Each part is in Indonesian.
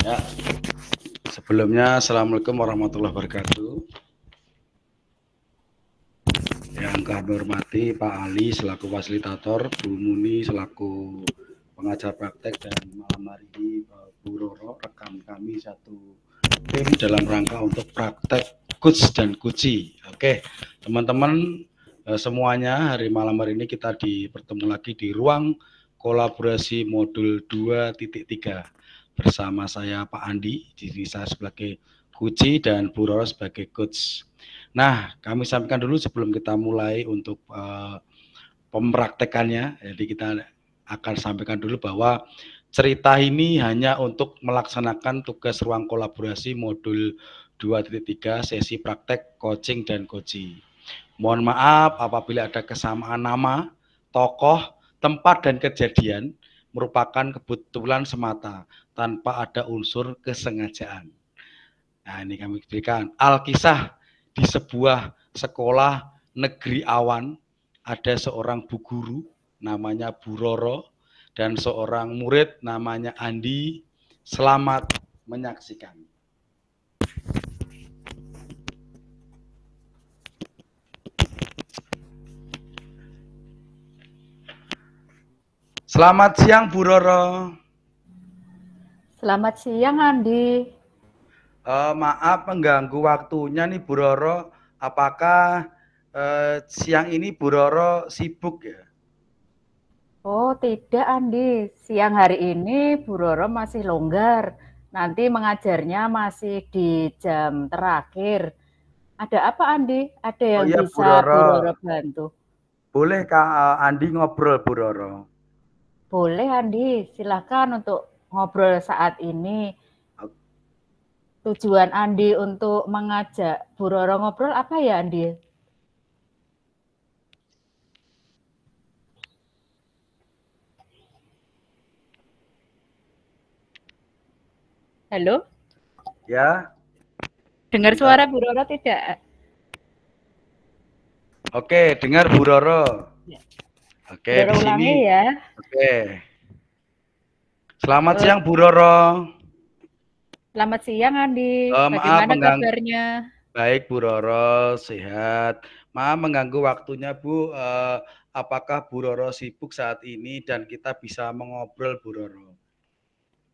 Ya, sebelumnya Assalamualaikum warahmatullahi wabarakatuh. Yang kami hormati Pak Ali selaku fasilitator, Bu Muni selaku pengajar praktek, dan malam hari ini Bu Roro rekan kami satu tim dalam rangka untuk praktek coach dan kuci. Oke, teman-teman semuanya, hari malam hari ini kita bertemu lagi di ruang kolaborasi modul 2.3 bersama saya Pak Andi, di sini saya sebagai kuci dan Bu Roro sebagai coach. Nah, kami sampaikan dulu sebelum kita mulai untuk pempraktekannya. Jadi kita akan sampaikan dulu bahwa cerita ini hanya untuk melaksanakan tugas ruang kolaborasi modul 2.3 sesi praktek coaching dan coaching. Mohon maaf apabila ada kesamaan nama, tokoh, tempat, dan kejadian merupakan kebetulan semata tanpa ada unsur kesengajaan. Nah, ini kami berikan Alkisah. Di sebuah sekolah negeri awan ada seorang bu guru namanya Bu Roro dan seorang murid namanya Andi. Selamat menyaksikan. Selamat siang Bu Roro. Selamat siang Andi. Maaf mengganggu waktunya nih Bu Roro. Apakah siang ini Bu Roro sibuk ya? Oh tidak Andi, siang hari ini Bu Roro masih longgar. Nanti mengajarnya masih di jam terakhir. Ada apa Andi? Ada Oh yang iya Bu bisa Bu Roro. Roro bantu? Boleh Kak Andi ngobrol Bu Roro? Boleh Andi, silakan untuk ngobrol saat ini. Tujuan Andi untuk mengajak Bu Roro ngobrol apa ya Andi? Halo? Ya. Dengar Bentar. suara Bu Roro tidak? Oke, dengar Bu Roro. Oke, Bu Roro di ulangi sini. ya. Oke. Selamat siang Bu Roro. Selamat siang Andi, Maaf bagaimana mengganggu. kabarnya? Baik Bu Roro, sehat. Maaf mengganggu waktunya Bu. Apakah Bu Roro sibuk saat ini dan kita bisa mengobrol Bu Roro?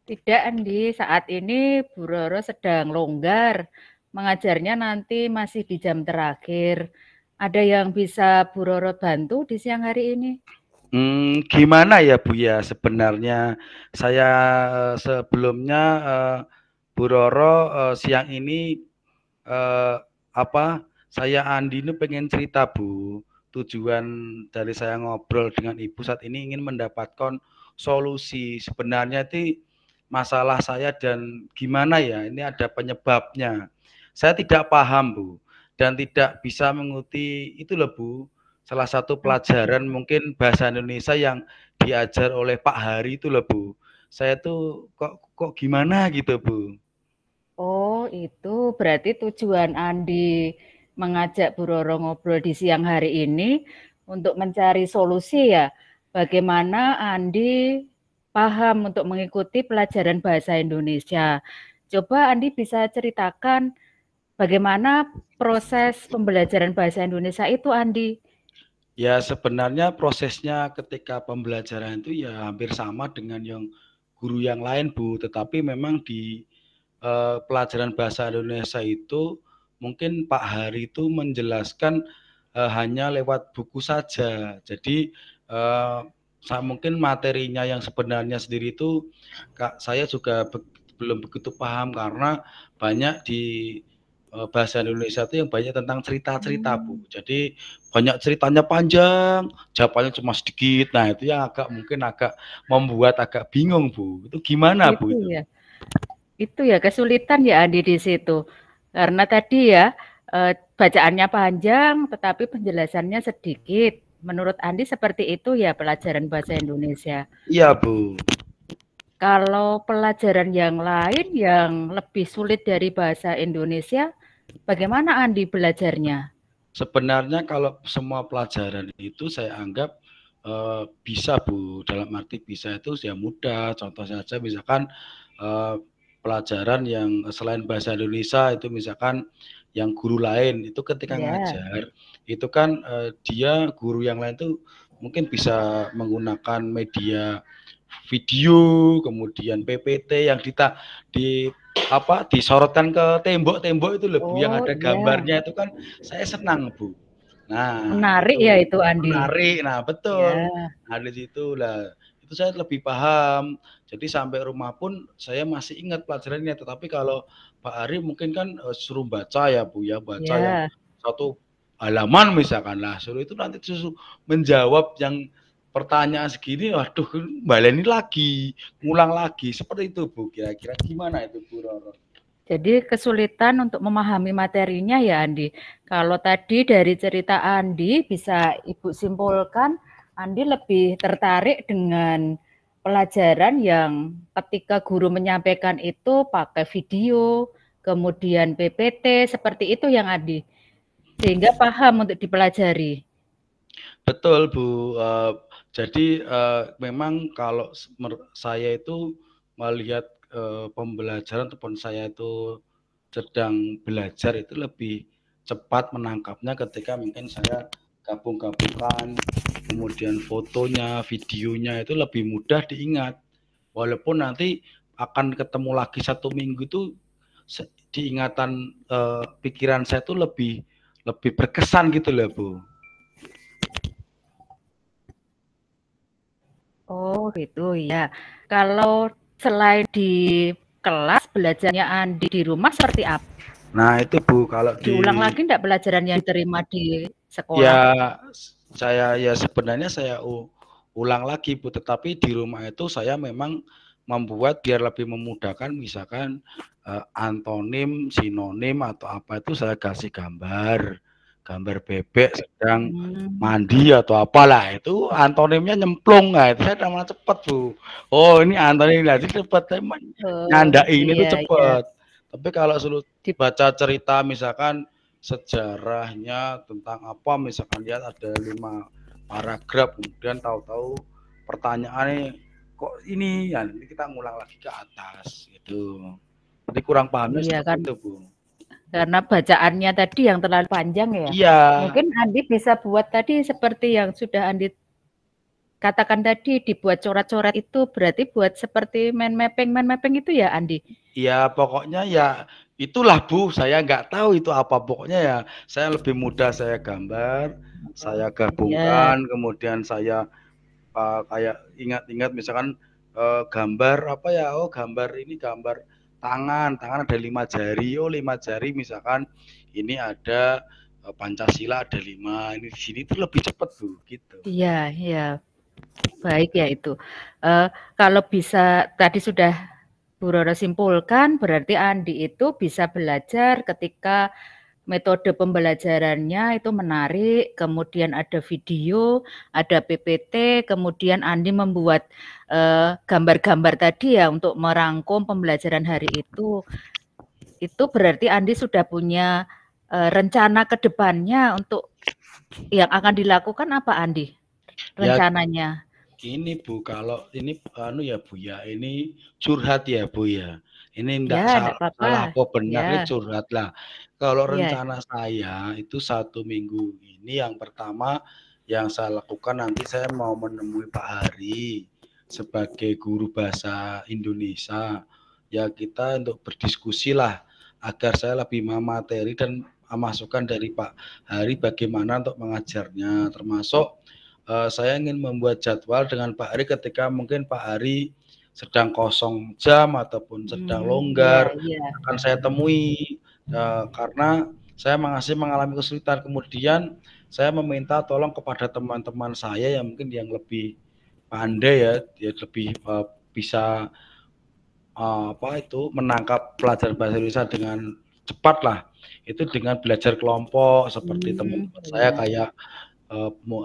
Tidak Andi, saat ini Bu Roro sedang longgar. Mengajarnya nanti masih di jam terakhir. Ada yang bisa Bu Roro bantu di siang hari ini? Gimana ya Bu ya, sebenarnya saya sebelumnya Bu Roro siang ini saya Andi ini pengen cerita Bu. Tujuan dari saya ngobrol dengan Ibu saat ini ingin mendapatkan solusi. Sebenarnya itu masalah saya dan gimana ya, ini ada penyebabnya. Saya tidak paham Bu dan tidak bisa mengikuti itu loh Bu. Salah satu pelajaran mungkin bahasa Indonesia yang diajar oleh Pak Hari itu loh Bu. Saya tuh kok gimana gitu Bu. Oh, itu berarti tujuan Andi mengajak Bu Roro ngobrol di siang hari ini untuk mencari solusi ya. Bagaimana Andi paham untuk mengikuti pelajaran bahasa Indonesia. Coba Andi bisa ceritakan bagaimana proses pembelajaran bahasa Indonesia itu, Andi? Ya sebenarnya prosesnya ketika pembelajaran itu ya hampir sama dengan yang guru yang lain Bu, tetapi memang di pelajaran bahasa Indonesia itu mungkin Pak Hari itu menjelaskan hanya lewat buku saja. Jadi mungkin materinya yang sebenarnya sendiri itu saya juga belum begitu paham karena banyak di bahasa Indonesia itu yang banyak tentang cerita-cerita Bu. Jadi banyak ceritanya panjang, jawabannya cuma sedikit. Nah itu yang mungkin agak membuat agak bingung Bu. Itu gimana Bu Itu itu? ya. Itu ya kesulitan ya Andi di situ. Karena tadi ya bacaannya panjang tetapi penjelasannya sedikit. Menurut Andi seperti itu ya pelajaran bahasa Indonesia. Iya Bu. Kalau pelajaran yang lain yang lebih sulit dari bahasa Indonesia, bagaimana Andi belajarnya? Sebenarnya kalau semua pelajaran itu saya anggap bisa Bu. Dalam arti bisa itu ya mudah. Contoh saja misalkan pelajaran yang selain bahasa Indonesia itu misalkan yang guru lain itu ketika ngajar itu kan dia guru yang lain tuh mungkin bisa menggunakan media video, kemudian PPT yang disorotkan ke tembok-tembok itu loh Bu, yang ada gambarnya itu kan saya senang Bu. Nah, menarik ya itu Andi. Menarik, nah betul. Nah di situ lah, itu saya lebih paham. Jadi sampai rumah pun saya masih ingat pelajarannya. Tetapi kalau Pak Ari mungkin kan suruh baca ya Bu ya, baca yang satu halaman misalkan lah, suruh itu nanti suruh menjawab yang pertanyaan segini, waduh, baleni lagi, ngulang lagi, seperti itu Bu. Kira-kira gimana itu Bu Roro? Jadi kesulitan untuk memahami materinya ya Andi. Kalau tadi dari cerita Andi bisa Ibu simpulkan, Andi lebih tertarik dengan pelajaran yang ketika guru menyampaikan itu pakai video, kemudian PPT, seperti itu yang Andi. Sehingga paham untuk dipelajari. Betul Bu. Jadi memang kalau saya itu melihat pembelajaran ataupun saya itu sedang belajar itu lebih cepat menangkapnya ketika mungkin saya gabung-gabungkan, kemudian fotonya, videonya itu lebih mudah diingat. Walaupun nanti akan ketemu lagi 1 minggu itu diingatan pikiran saya itu lebih berkesan gitu loh Bu. Oh gitu ya. Kalau selain di kelas, belajarnya Andi di rumah seperti apa? Nah itu Bu, kalau diulang lagi enggak pelajaran yang diterima di sekolah? Ya sebenarnya saya ulang lagi Bu, tetapi di rumah itu saya memang membuat biar lebih memudahkan, misalkan antonim, sinonim atau apa itu saya kasih gambar bebek sedang mandi atau apalah, itu antonimnya nyemplung, nah itu saya malah cepet Bu. Oh ini antonim lagi cepet, nyandai ini tuh cepet. Tapi kalau suruh baca cerita misalkan sejarahnya tentang apa, misalkan lihat ada 5 paragraf, kemudian tahu-tahu pertanyaannya kok ini, ya nanti kita ngulang lagi ke atas gitu. Jadi kurang pahamnya seperti itu Bu. Karena bacaannya tadi yang terlalu panjang ya. Iya. Mungkin Andi bisa buat tadi seperti yang sudah Andi katakan tadi, dibuat coret-coret itu berarti buat seperti mind mapping itu ya Andi? Iya pokoknya ya itulah Bu, saya nggak tahu itu apa, pokoknya ya saya lebih mudah, saya gambar, saya gabungkan, kemudian saya kayak ingat-ingat misalkan gambar apa ya, oh gambar ini gambar tangan ada 5 jari, oh 5 jari misalkan ini ada Pancasila ada 5, ini di sini tuh lebih cepat Bu gitu. Iya, iya. Baik ya itu. Kalau bisa tadi sudah Bu Roro simpulkan, berarti Andi itu bisa belajar ketika metode pembelajarannya itu menarik, kemudian ada video, ada PPT, kemudian Andi membuat gambar-gambar tadi ya untuk merangkum pembelajaran hari itu. Itu berarti Andi sudah punya rencana ke depannya untuk yang akan dilakukan apa Andi? Rencananya? Ya, ini Bu, kalau ini ya Bu ya, ini curhat ya Bu ya. Ini enggak salah apa benar, ini curhat lah. Kalau rencana saya itu 1 minggu ini yang pertama yang saya lakukan, nanti saya mau menemui Pak Hari sebagai guru bahasa Indonesia. Ya kita untuk berdiskusi lah agar saya lebih materi dan masukan dari Pak Hari bagaimana untuk mengajarnya, termasuk saya ingin membuat jadwal dengan Pak Hari ketika mungkin Pak Hari sedang kosong jam ataupun sedang longgar, akan saya temui karena saya masih mengalami kesulitan. Kemudian saya meminta tolong kepada teman-teman saya yang mungkin yang lebih pandai ya, dia lebih bisa menangkap pelajaran bahasa Indonesia dengan cepat lah. Itu dengan belajar kelompok seperti teman-teman saya kayak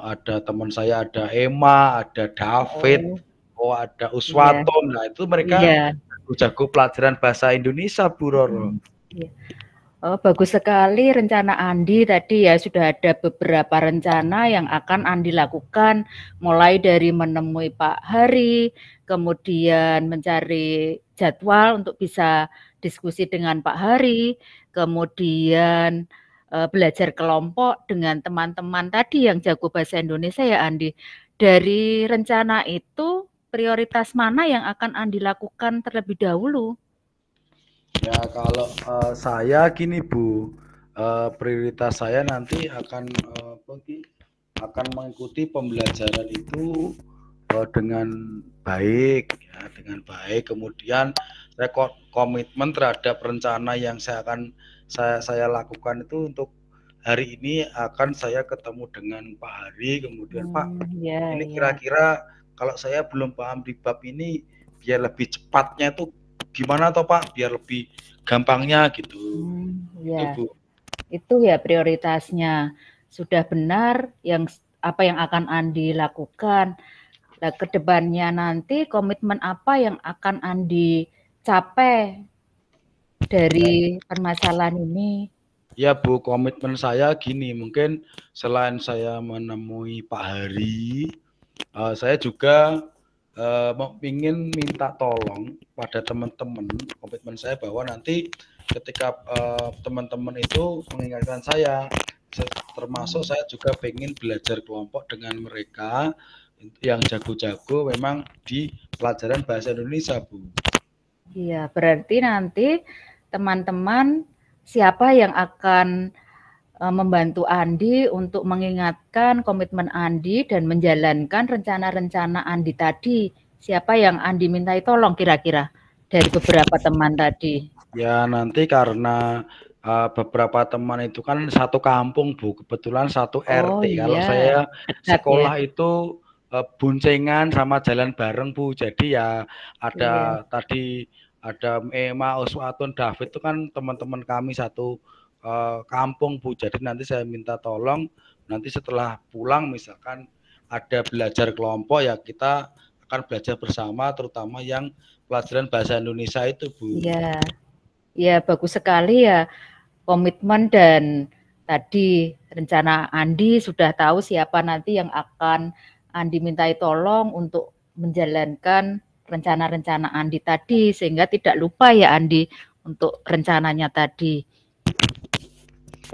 ada teman saya, ada Emma, ada David, ada Uswato. Nah itu mereka jago pelajaran bahasa Indonesia Bu Roro. Oh, bagus sekali rencana Andi tadi ya, sudah ada beberapa rencana yang akan Andi lakukan, mulai dari menemui Pak Hari, kemudian mencari jadwal untuk bisa diskusi dengan Pak Hari, kemudian belajar kelompok dengan teman-teman tadi yang jago bahasa Indonesia ya Andi. Dari rencana itu prioritas mana yang akan Andi lakukan terlebih dahulu? Ya kalau saya gini Bu, prioritas saya nanti akan akan mengikuti pembelajaran itu dengan baik, ya, dengan baik. Kemudian saya komitmen terhadap rencana yang saya lakukan itu untuk hari ini akan saya ketemu dengan Pak Hari. Kemudian Pak, Ya, ini ya. kira-kira kalau saya belum paham di bab ini, biar lebih cepatnya itu gimana toh Pak? Biar lebih gampangnya gitu. Itu Ya. Bu. Itu ya prioritasnya. Sudah benar apa yang akan Andi lakukan. Nah, ke depannya nanti komitmen apa yang akan Andi capai dari permasalahan ini? Ya Bu, komitmen saya gini, mungkin selain saya menemui Pak Hari, saya juga ingin minta tolong pada teman-teman. Komitmen saya bahwa nanti ketika teman-teman itu mengingatkan saya, termasuk saya juga pengen belajar kelompok dengan mereka yang jago-jago memang di pelajaran bahasa Indonesia, Bu. Iya, berarti nanti teman-teman siapa yang akan membantu Andi untuk mengingatkan komitmen Andi dan menjalankan rencana-rencana Andi tadi. Siapa yang Andi mintai tolong kira-kira dari beberapa teman tadi? Ya nanti karena beberapa teman itu kan satu kampung Bu, kebetulan satu Oh RT. Kalau iya, saya dekat ya. sekolah itu boncengan sama jalan bareng Bu. Jadi ya Iya. tadi ada Emma, Uswatun, David itu kan teman-teman kami satu kampung Bu. Jadi nanti saya minta tolong nanti setelah pulang misalkan ada belajar kelompok ya kita akan belajar bersama terutama yang pelajaran bahasa Indonesia itu Bu. Iya. Ya, bagus sekali ya komitmen dan tadi rencana Andi sudah tahu siapa nanti yang akan Andi mintai tolong untuk menjalankan rencana-rencana Andi tadi sehingga tidak lupa ya Andi untuk rencananya tadi.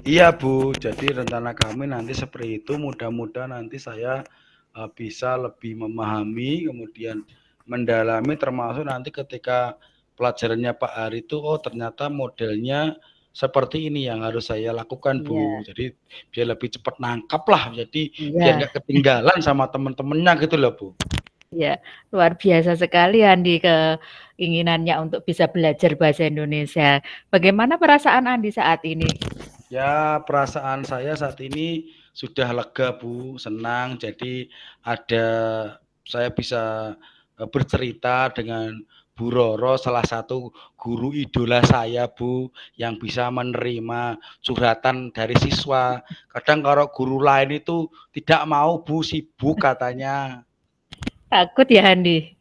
Iya Bu, jadi rencana kami nanti seperti itu. Mudah-mudahan nanti saya bisa lebih memahami, kemudian mendalami, termasuk nanti ketika pelajarannya Pak Hari itu, oh ternyata modelnya seperti ini yang harus saya lakukan Bu. Iya, Jadi biar lebih cepat nangkap lah, jadi biar iya, nggak ketinggalan sama teman-temannya gitu loh Bu. iya. Luar biasa sekali Andi keinginannya untuk bisa belajar bahasa Indonesia. Bagaimana perasaan Andi saat ini? Ya, perasaan saya saat ini sudah lega, Bu, senang. Jadi saya bisa bercerita dengan Bu Roro, salah satu guru idola saya, Bu, yang bisa menerima curhatan dari siswa. Kadang kalau guru lain itu tidak mau, Bu, sibuk katanya. Takut ya Andi?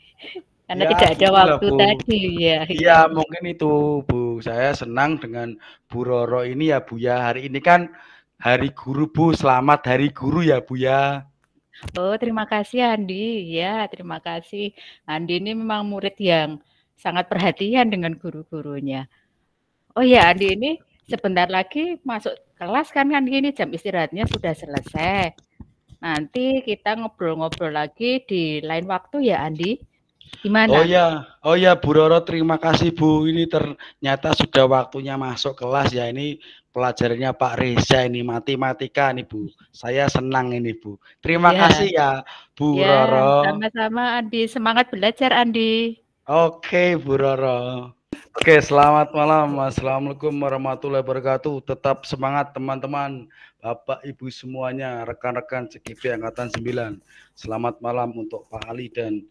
Karena Ya, tidak ada gitulah, waktu Bu. tadi ya. Iya, mungkin itu, Bu. Saya senang dengan Bu Roro ini ya, Bu ya. Hari ini kan Hari Guru, Bu. Selamat Hari Guru ya, Bu ya. Oh, terima kasih Andi. Ya, terima kasih. Andi ini memang murid yang sangat perhatian dengan guru-gurunya. Oh ya, Andi ini sebentar lagi masuk kelas kan Andi ini jam istirahatnya sudah selesai. Nanti kita ngobrol-ngobrol lagi di lain waktu ya Andi. Gimana? Oh ya, Bu Roro, terima kasih Bu. Ini ternyata sudah waktunya masuk kelas ya. Ini pelajarannya Pak Reza ini matematika nih Bu. Saya senang ini Bu. Terima Ya, kasih ya Bu ya, Roro. sama-sama Andi. Semangat belajar Andi. Oke Bu Roro. Oke, selamat malam. Assalamualaikum warahmatullahi wabarakatuh. Tetap semangat teman-teman, Bapak Ibu semuanya, rekan-rekan CGV Angkatan 9. Selamat malam untuk Pak Ali dan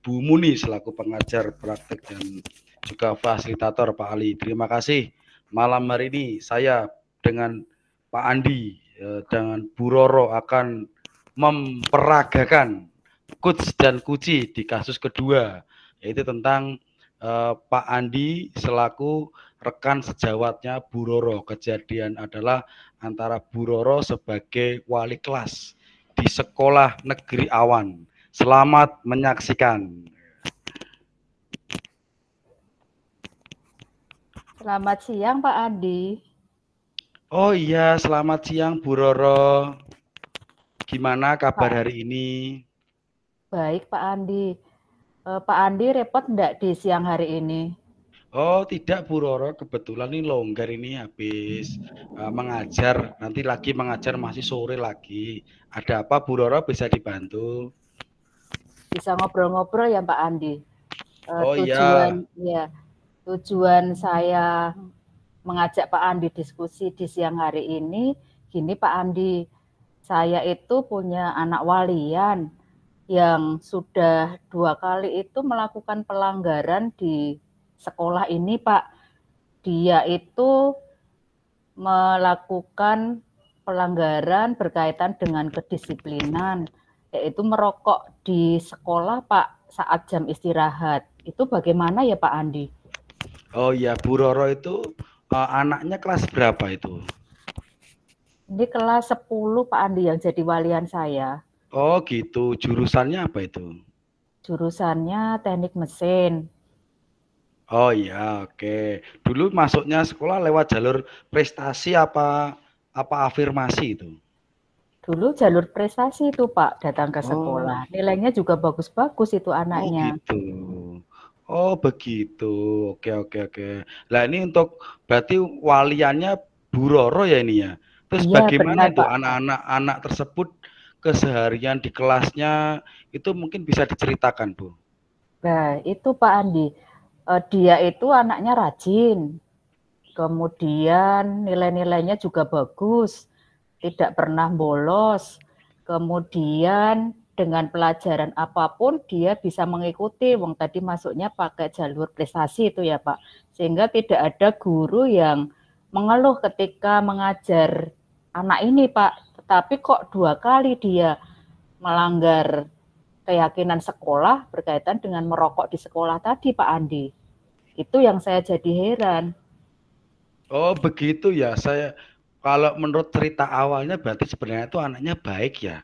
Bu Muni selaku pengajar praktek dan juga fasilitator Pak Ali. Terima kasih. Malam hari ini saya dengan Pak Andi dengan Bu Roro akan memperagakan Kuts dan Kuci di kasus kedua, yaitu tentang Pak Andi selaku rekan sejawatnya Bu Roro. Kejadian adalah antara Bu Roro sebagai wali kelas di Sekolah Negeri Awan. Selamat menyaksikan. Selamat siang Pak Andi. Oh iya, selamat siang Bu Roro. Gimana kabar Pak, hari ini? baik Pak Andi. Pak Andi repot enggak di siang hari ini? Oh tidak Bu Roro, kebetulan ini longgar ini habis mengajar. Nanti lagi mengajar masih sore lagi. Ada apa Bu Roro bisa dibantu? Bisa ngobrol-ngobrol ya Pak Andi. Oh Tujuan iya. ya, tujuan saya mengajak Pak Andi diskusi di siang hari ini, gini Pak Andi, saya itu punya anak walian yang sudah 2 kali itu melakukan pelanggaran di sekolah ini Pak. Dia itu melakukan pelanggaran berkaitan dengan kedisiplinan, yaitu merokok di sekolah Pak saat jam istirahat. Itu bagaimana ya Pak Andi? Oh iya, Bu Roro itu anaknya kelas berapa itu? Ini kelas 10 Pak Andi yang jadi walian saya. Oh gitu, jurusannya apa itu? Jurusannya teknik mesin. Oh iya, oke. Dulu masuknya sekolah lewat jalur prestasi apa afirmasi itu? Dulu jalur prestasi itu Pak, datang ke Oh, sekolah. Nilainya juga bagus-bagus itu oh anaknya. gitu. Oh begitu. Oke oke oke. Lah ini untuk berarti waliannya Bu Roro ya ini ya. Terus Iya bagaimana benar itu Pak. anak-anak tersebut keseharian di kelasnya itu mungkin bisa diceritakan Bu? Nah itu Pak Andi, dia itu anaknya rajin. Kemudian nilai-nilainya juga bagus, tidak pernah bolos. Kemudian dengan pelajaran apapun dia bisa mengikuti. Wong tadi masuknya pakai jalur prestasi itu ya Pak. Sehingga tidak ada guru yang mengeluh ketika mengajar anak ini Pak. Tetapi kok 2 kali dia melanggar keyakinan sekolah berkaitan dengan merokok di sekolah tadi Pak Andi. Itu yang saya jadi heran. Oh begitu ya. Kalau menurut cerita awalnya berarti sebenarnya itu anaknya baik ya.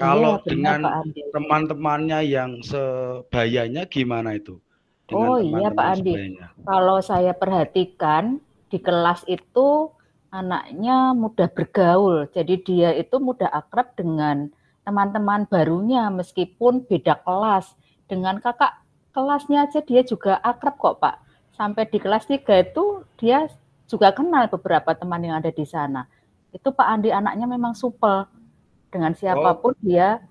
Iya, Kalau benar dengan Pak Andi. teman-temannya yang sebayanya gimana itu? Dengan Oh iya Pak teman-teman Andi, sebayanya. kalau saya perhatikan di kelas itu anaknya mudah bergaul, jadi dia itu mudah akrab dengan teman-teman barunya meskipun beda kelas. Dengan kakak kelasnya aja dia juga akrab kok Pak. Sampai di kelas 3 itu dia juga kenal beberapa teman yang ada di sana. Itu Pak Andi anaknya memang supel, dengan Oh, siapapun dia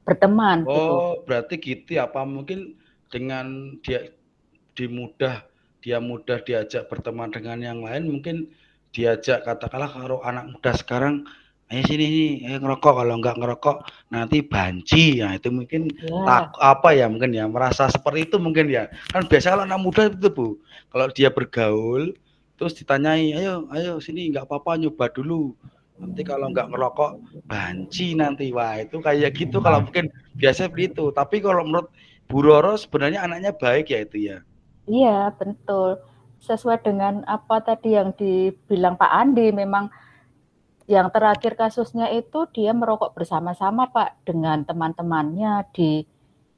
berteman gitu. berarti gitu ya. Apa mungkin dengan dimudah dia mudah diajak berteman dengan yang lain, mungkin diajak katakanlah kalau anak muda sekarang, ayo sini nih, ayo ngerokok, kalau nggak ngerokok nanti banci. Nah, itu mungkin Ya, apa ya mungkin ya merasa seperti itu mungkin ya. Kan biasa kalau anak muda itu Bu, kalau dia bergaul terus ditanyai, ayo ayo sini nggak apa-apa nyoba dulu. Nanti kalau nggak ngerokok banci nanti. Wah, itu kayak gitu kalau mungkin biasa begitu. Tapi kalau menurut Bu Roro sebenarnya anaknya baik ya itu ya. iya, betul. Sesuai dengan apa tadi yang dibilang Pak Andi, memang yang terakhir kasusnya itu dia merokok bersama-sama Pak dengan teman-temannya di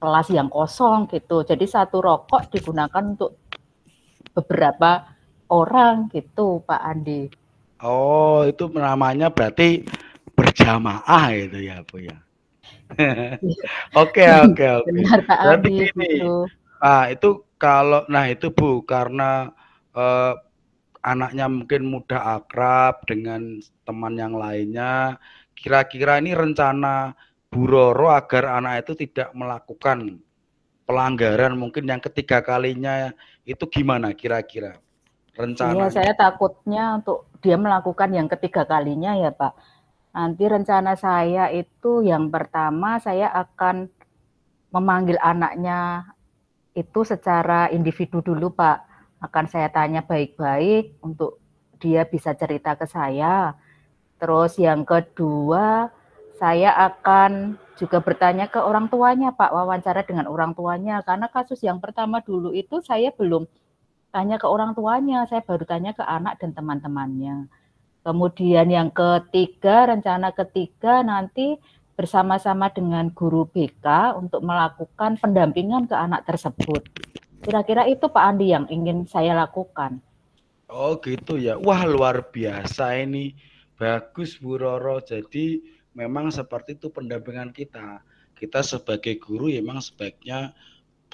kelas yang kosong gitu. Jadi satu rokok digunakan untuk beberapa orang gitu Pak Andi. Oh, itu namanya berarti berjamaah itu ya, Bu ya. Oke oke oke. Benar Pak Berarti Andi gini, gitu. itu kalau nah itu Bu, karena, eee, anaknya mungkin mudah akrab dengan teman yang lainnya, kira-kira ini rencana Bu Roro agar anak itu tidak melakukan pelanggaran mungkin yang ketiga kalinya itu gimana kira-kira Iya, rencananya? saya takutnya untuk dia melakukan yang ketiga kalinya ya Pak. Nanti rencana saya itu yang pertama saya akan memanggil anaknya itu secara individu dulu Pak. Akan saya tanya baik-baik untuk dia bisa cerita ke saya. Terus yang kedua, saya akan juga bertanya ke orang tuanya Pak, wawancara dengan orang tuanya. Karena kasus yang pertama dulu itu saya belum tanya ke orang tuanya, saya baru tanya ke anak dan teman-temannya. Kemudian yang ketiga, rencana ketiga nanti bersama-sama dengan guru BK untuk melakukan pendampingan ke anak tersebut. Kira-kira itu Pak Andi yang ingin saya lakukan. Oh gitu ya. Wah luar biasa ini. Bagus Bu Roro. Jadi memang seperti itu pendampingan kita. Kita sebagai guru memang sebaiknya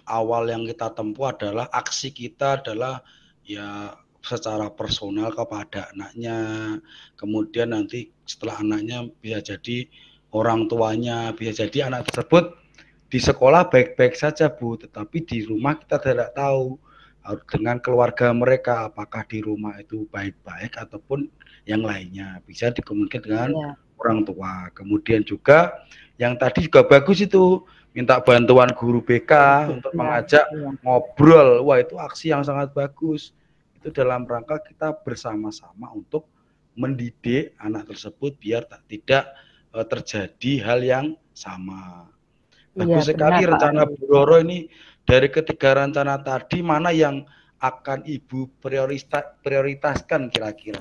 awal yang kita tempuh adalah aksi kita adalah ya secara personal kepada anaknya. Kemudian nanti setelah anaknya bisa jadi orang tuanya, bisa jadi anak tersebut di sekolah baik-baik saja Bu, tetapi di rumah kita tidak tahu dengan keluarga mereka apakah di rumah itu baik-baik ataupun yang lainnya. Bisa dikomunikasikan dengan Iya, orang tua. Kemudian juga yang tadi juga bagus itu minta bantuan guru BK untuk iya, mengajak iya, ngobrol. Wah, itu aksi yang sangat bagus. Itu dalam rangka kita bersama-sama untuk mendidik anak tersebut biar tidak terjadi hal yang sama. iya Bagus benar sekali Pak rencana Andi. Bu Roro ini. Dari ketiga rencana tadi, mana yang akan Ibu prioritaskan kira-kira?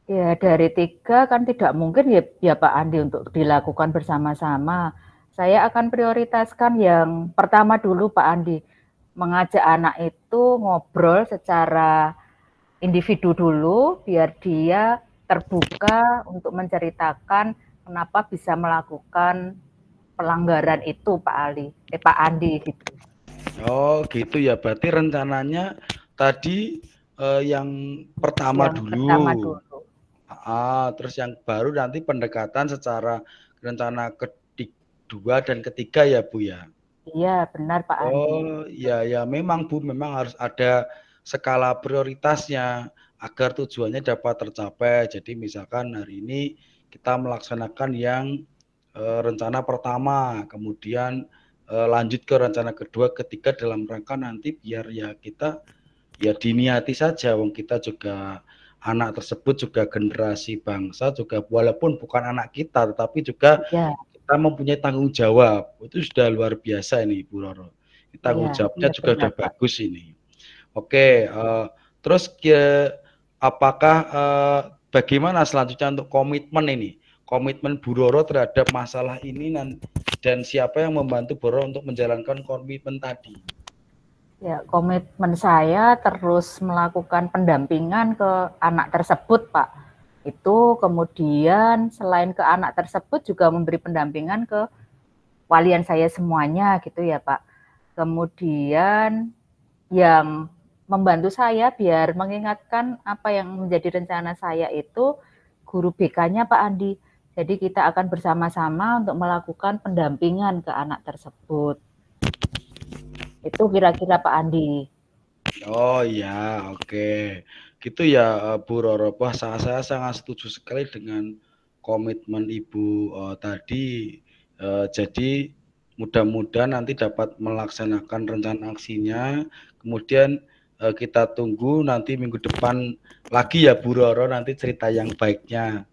Ya dari 3 kan tidak mungkin ya Pak Andi untuk dilakukan bersama-sama. Saya akan prioritaskan yang pertama dulu Pak Andi, mengajak anak itu ngobrol secara individu dulu biar dia terbuka untuk menceritakan kenapa bisa melakukan pelanggaran itu Pak Andi gitu. Oh gitu ya, berarti rencananya tadi yang pertama Yang pertama dulu. dulu. Terus yang baru nanti pendekatan secara rencana kedua dan ketiga ya Bu ya? Iya benar Pak Andi. Oh, ya ya memang Bu, memang harus ada skala prioritasnya agar tujuannya dapat tercapai. Jadi misalkan hari ini kita melaksanakan yang rencana pertama, kemudian lanjut ke rencana kedua, ketiga dalam rangka nanti biar ya kita ya diniati saja, wong kita juga anak tersebut juga generasi bangsa juga walaupun bukan anak kita tetapi juga Iya, kita mempunyai tanggung jawab. Itu sudah luar biasa ini Bu Roro. iya, Tanggung jawabnya iya juga benar sudah Pak. bagus ini. Oke, terus apakah bagaimana selanjutnya untuk komitmen ini? Komitmen Bu Roro terhadap masalah ini dan siapa yang membantu Bu Roro untuk menjalankan komitmen tadi? Ya, komitmen saya terus melakukan pendampingan ke anak tersebut, Pak. Itu kemudian selain ke anak tersebut juga memberi pendampingan ke walian saya semuanya gitu ya, Pak. Kemudian yang membantu saya biar mengingatkan apa yang menjadi rencana saya itu guru BK-nya Pak Andi. Jadi kita akan bersama-sama untuk melakukan pendampingan ke anak tersebut. Itu kira-kira Pak Andi. Oh ya, oke. Gitu ya, Bu Roro. Wah, saya sangat setuju sekali dengan komitmen Ibu tadi. Jadi mudah-mudahan nanti dapat melaksanakan rencana aksinya. Kemudian kita tunggu nanti minggu depan lagi ya Bu Roro nanti cerita yang baiknya.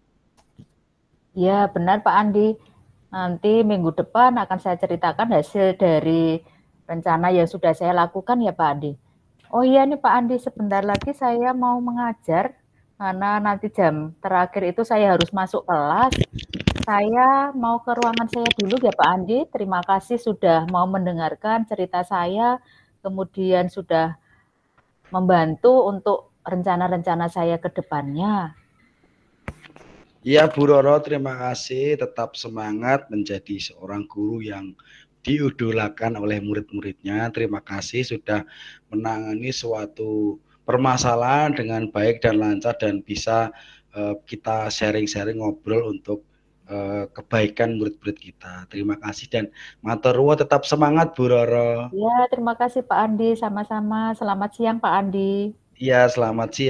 Ya, benar Pak Andi. Nanti minggu depan akan saya ceritakan hasil dari rencana yang sudah saya lakukan ya Pak Andi. Oh iya nih Pak Andi, sebentar lagi saya mau mengajar karena nanti jam terakhir itu saya harus masuk kelas. Saya mau ke ruangan saya dulu ya Pak Andi. Terima kasih sudah mau mendengarkan cerita saya, kemudian sudah membantu untuk rencana-rencana saya ke depannya. Ya Bu Roro, terima kasih. Tetap semangat menjadi seorang guru yang diidolakan oleh murid-muridnya. Terima kasih sudah menangani suatu permasalahan dengan baik dan lancar dan bisa kita sharing-sharing ngobrol untuk kebaikan murid-murid kita. Terima kasih dan matur nuwun, tetap semangat Bu Roro. Ya, terima kasih Pak Andi. Sama-sama. Selamat siang Pak Andi. Iya, selamat siang.